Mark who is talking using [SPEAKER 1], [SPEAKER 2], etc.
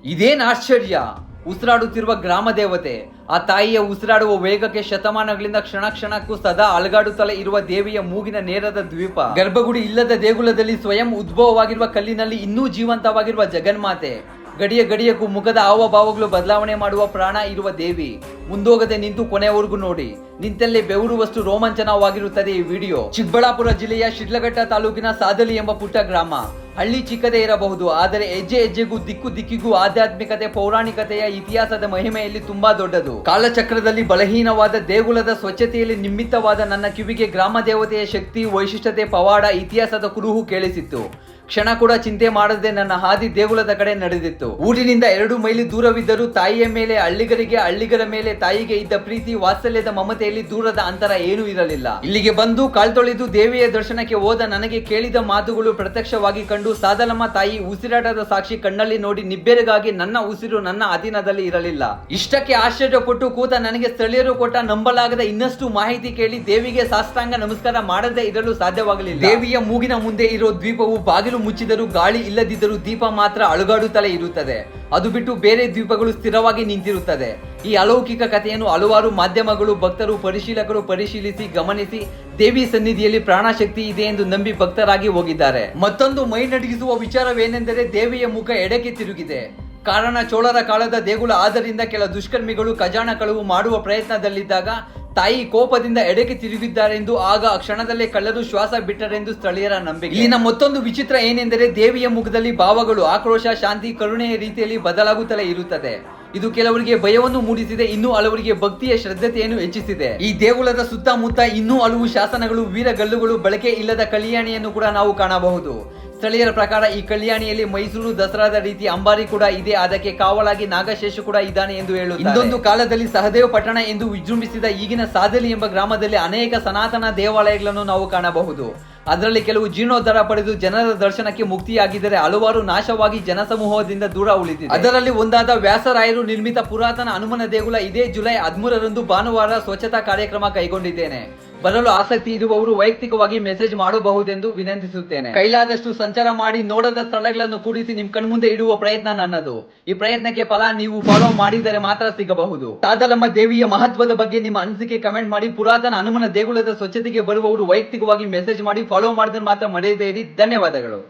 [SPEAKER 1] ಇದೇನ್ ಆಶ್ಚರ್ಯ! ಉಸಿರಾಡುತ್ತಿರುವ ಗ್ರಾಮ ದೇವತೆ, ಆ ತಾಯಿಯ ಉಸಿರಾಡುವ ವೇಗಕ್ಕೆ ಶತಮಾನಗಳಿಂದ ಕ್ಷಣ ಕ್ಷಣಕ್ಕೂ ಸದಾ ಅಲಗಾಡುತ್ತಲೇ ಇರುವ ದೇವಿಯ ಮೂಗಿನ ನೇರದ ದ್ವೀಪ, ಗರ್ಭಗುಡಿ ಇಲ್ಲದ ದೇಗುಲದಲ್ಲಿ ಸ್ವಯಂ ಉದ್ಭವವಾಗಿರುವ ಕಲ್ಲಿನಲ್ಲಿ ಇನ್ನೂ ಜೀವಂತವಾಗಿರುವ ಜಗನ್ಮಾತೆ, ಗಡಿಯ ಗಡಿಯಕ್ಕೂ ಮುಖದ ಹಾವಭಾವಗಳು ಬದಲಾವಣೆ ಮಾಡುವ ಪ್ರಾಣ ಇರುವ ದೇವಿ, ಮುಂದೋಗದೆ ನಿಂತು ಕೊನೆಯವರೆಗೂ ನೋಡಿ. ನಿಂತಲ್ಲೇ ಬೆವರುವಷ್ಟು ರೋಮಾಂಚನವಾಗಿರುತ್ತದೆ ಈ ವಿಡಿಯೋ. ಚಿಕ್ಕಬಳ್ಳಾಪುರ ಜಿಲ್ಲೆಯ ಶಿಡ್ಲಘಟ್ಟ ತಾಲೂಕಿನ ಸಾದಲಿ ಎಂಬ ಪುಟ್ಟ ಗ್ರಾಮ. ಹಳ್ಳಿ ಚಿಕ್ಕದೇ ಇರಬಹುದು, ಆದರೆ ಹೆಜ್ಜೆ ಹೆಜ್ಜೆಗೂ ದಿಕ್ಕು ದಿಕ್ಕಿಗೂ ಆಧ್ಯಾತ್ಮಿಕತೆ, ಪೌರಾಣಿಕತೆಯ ಇತಿಹಾಸದ ಮಹಿಮೆಯಲ್ಲಿ ತುಂಬಾ ದೊಡ್ಡದು. ಕಾಲಚಕ್ರದಲ್ಲಿ ಬಲಹೀನವಾದ ದೇಗುಲದ ಸ್ವಚ್ಛತೆಯಲ್ಲಿ ನಿಮಿತ್ತವಾದ ನನ್ನ ಕಿವಿಗೆ ಗ್ರಾಮ ದೇವತೆಯ ಶಕ್ತಿ, ವೈಶಿಷ್ಟ್ಯತೆ, ಪವಾಡ, ಇತಿಹಾಸದ ಕುರುಹು ಕೇಳಿಸಿತ್ತು. ಕ್ಷಣ ಕೂಡ ಚಿಂತೆ ಮಾಡದೆ ನನ್ನ ಹಾದಿ ದೇಗುಲದ ಕಡೆ ನಡೆದಿತ್ತು. ಊರಿನಿಂದ 2 ಮೈಲಿ ದೂರವಿದ್ದರೂ ತಾಯಿಯ ಮೇಲೆ ಹಳ್ಳಿಗರಿಗೆ, ಹಳ್ಳಿಗರ ಮೇಲೆ ತಾಯಿಗೆ ಇದ್ದ ಪ್ರೀತಿ, ವಾತ್ಸಲ್ಯದ ಮಮತೆಯಲ್ಲಿ ದೂರದ ಅಂತರ ಏನೂ ಇರಲಿಲ್ಲ. ಇಲ್ಲಿಗೆ ಬಂದು ಕಾಲ್ತೊಳೆದು ದೇವಿಯ ದರ್ಶನಕ್ಕೆ ಹೋದ ನನಗೆ ಕೇಳಿದ ಮಾತುಗಳು ಪ್ರತ್ಯಕ್ಷವಾಗಿ ಕಂಡು ಸಾದಲಮ್ಮ ತಾಯಿ ಉಸಿರಾಟದ ಸಾಕ್ಷಿ ಕಣ್ಣಲ್ಲಿ ನೋಡಿ ನಿಬ್ಬೆರಗಾಗಿ ನನ್ನ ಉಸಿರು ನನ್ನ ಅಧೀನದಲ್ಲಿ ಇರಲಿಲ್ಲ. ಇಷ್ಟಕ್ಕೆ ಆಶ್ಚರ್ಯಪಟ್ಟು ಕೂತ ನನಗೆ ಸ್ಥಳೀಯರು ಕೊಟ್ಟ ನಂಬಲಾಗದ ಇನ್ನಷ್ಟು ಮಾಹಿತಿ ಕೇಳಿ ದೇವಿಗೆ ಸಾಷ್ಟಾಂಗ ನಮಸ್ಕಾರ ಮಾಡದೆ ಇರಲು ಸಾಧ್ಯವಾಗಲಿಲ್ಲ. ದೇವಿಯ ಮೂಗಿನ ಮುಂದೆ ಇರೋ ದ್ವೀಪವು ಬಾಗಿಲು ಮುಚ್ಚಿದರೂ ಗಾಳಿ ಇಲ್ಲದಿದ್ದರೂ ದೀಪ ಮಾತ್ರ ಅಲುಗಾಡುತ್ತಲೇ ಇರುತ್ತದೆ. ಅದು ಬಿಟ್ಟು ಬೇರೆ ದ್ವೀಪಗಳು ಸ್ಥಿರವಾಗಿ ನಿಂತಿರುತ್ತದೆ. ಈ ಅಲೌಕಿಕ ಕಥೆಯನ್ನು ಹಲವಾರು ಮಾಧ್ಯಮಗಳು, ಭಕ್ತರು, ಪರಿಶೀಲಕರು ಪರಿಶೀಲಿಸಿ ಗಮನಿಸಿ ದೇವಿ ಸನ್ನಿಧಿಯಲ್ಲಿ ಪ್ರಾಣಶಕ್ತಿ ಇದೆ ಎಂದು ನಂಬಿ ಭಕ್ತರಾಗಿ ಹೋಗಿದ್ದಾರೆ. ಮತ್ತೊಂದು ಮೈ ನಡುಗಿಸುವ ವಿಚಾರವೇನೆಂದರೆ ದೇವಿಯ ಮುಖ ಎಡಕ್ಕೆ ತಿರುಗಿದೆ. ಕಾರಣ, ಚೋಳರ ಕಾಲದ ದೇಗುಲ ಆದ್ದರಿಂದ ಕೆಲ ದುಷ್ಕರ್ಮಿಗಳು ಖಜಾನ ಕಳವು ಮಾಡುವ ಪ್ರಯತ್ನದಲ್ಲಿದ್ದಾಗ ತಾಯಿ ಕೋಪದಿಂದ ಎಡೆಗೆ ತಿರುಗಿದ್ದಾರೆಂದು, ಆಗ ಕ್ಷಣದಲ್ಲೇ ಕಳ್ಳರು ಶ್ವಾಸ ಬಿಟ್ಟರೆಂದು ಸ್ಥಳೀಯರ ನಂಬಿಕೆ. ಇಲ್ಲಿನ ಮತ್ತೊಂದು ವಿಚಿತ್ರ ಏನೆಂದರೆ ದೇವಿಯ ಮುಖದಲ್ಲಿ ಭಾವಗಳು ಆಕ್ರೋಶ, ಶಾಂತಿ, ಕರುಣೆಯ ರೀತಿಯಲ್ಲಿ ಬದಲಾಗುತ್ತಲೇ ಇರುತ್ತದೆ. ಇದು ಕೆಲವರಿಗೆ ಭಯವನ್ನು ಮೂಡಿಸಿದೆ, ಇನ್ನೂ ಹಲವರಿಗೆ ಭಕ್ತಿಯ ಶ್ರದ್ಧತೆಯನ್ನು ಹೆಚ್ಚಿಸಿದೆ. ಈ ದೇಗುಲದ ಸುತ್ತಮುತ್ತ ಇನ್ನೂ ಹಲವು ಶಾಸನಗಳು, ವೀರಗಲ್ಲುಗಳು, ಬಳಕೆ ಇಲ್ಲದ ಕಲ್ಯಾಣಿಯನ್ನು ಕೂಡ ನಾವು ಕಾಣಬಹುದು. ಸ್ಥಳೀಯರ ಪ್ರಕಾರ ಈ ಕಲ್ಯಾಣಿಯಲ್ಲಿ ಮೈಸೂರು ದಸರಾದ ರೀತಿ ಅಂಬಾರಿ ಕೂಡ ಇದೆ, ಅದಕ್ಕೆ ಕಾವಲಾಗಿ ನಾಗಶೇಷ ಕೂಡ ಇದ್ದಾನೆ ಎಂದು ಹೇಳುತ್ತಾರೆ. ಇಂದೊಂದು ಕಾಲದಲ್ಲಿ ಸಹದೇವ ಪಟ್ಟಣ ಎಂದು ವಿಜೃಂಭಿಸಿದ ಈಗಿನ ಸಾದಲಿ ಎಂಬ ಗ್ರಾಮದಲ್ಲಿ ಅನೇಕ ಸನಾತನ ದೇವಾಲಯಗಳನ್ನು ನಾವು ಕಾಣಬಹುದು. ಅದರಲ್ಲಿ ಕೆಲವು ಜೀರ್ಣೋದ್ಧಾರ ಪಡೆದು ಜನರ ದರ್ಶನಕ್ಕೆ ಮುಕ್ತಿಯಾಗಿದ್ದರೆ ಹಲವಾರು ನಾಶವಾಗಿ ಜನಸಮೂಹದಿಂದ ದೂರ ಉಳಿದಿದೆ. ಅದರಲ್ಲಿ ಒಂದಾದ ವ್ಯಾಸರಾಯರು ನಿರ್ಮಿತ ಪುರಾತನ ಹನುಮನ ದೇಗುಲ ಇದೇ ಜುಲೈ 13ರಂದು ಭಾನುವಾರ ಸ್ವಚ್ಛತಾ ಕಾರ್ಯಕ್ರಮ ಕೈಗೊಂಡಿದ್ದೇನೆ. ಬರಲು ಆಸಕ್ತಿ ಇರುವವರು ವೈಯಕ್ತಿಕವಾಗಿ ಮೆಸೇಜ್ ಮಾಡಬಹುದೆಂದು ವಿನಂತಿಸುತ್ತೇನೆ. ಕೈಲಾದಷ್ಟು ಸಂಚಾರ ಮಾಡಿ ನೋಡದ ಸ್ಥಳಗಳನ್ನು ಕೂಡಿಸಿ ನಿಮ್ ಕಣ್ಮುಂದೆ ಇಡುವ ಪ್ರಯತ್ನ ನನ್ನದು. ಈ ಪ್ರಯತ್ನಕ್ಕೆ ಫಲ ನೀವು ಫಾಲೋ ಮಾಡಿದರೆ ಮಾತ್ರ ಸಿಗಬಹುದು. ಸಾದಲಮ್ಮ ದೇವಿಯ ಮಹತ್ವದ ಬಗ್ಗೆ ನಿಮ್ಮ ಅನಿಸಿಕೆ ಕಮೆಂಟ್ ಮಾಡಿ. ಪುರಾತನ ಹನುಮನ ದೇಗುಲದ ಸ್ವಚ್ಛತೆಗೆ ಬರುವವರು ವೈಯಕ್ತಿಕವಾಗಿ ಮೆಸೇಜ್ ಮಾಡಿ ಫಾಲೋ ಮಾಡಿದ್ರೆ ಮಾತ್ರ ಮರೆಯದೇ ಇರಿ. ಧನ್ಯವಾದಗಳು.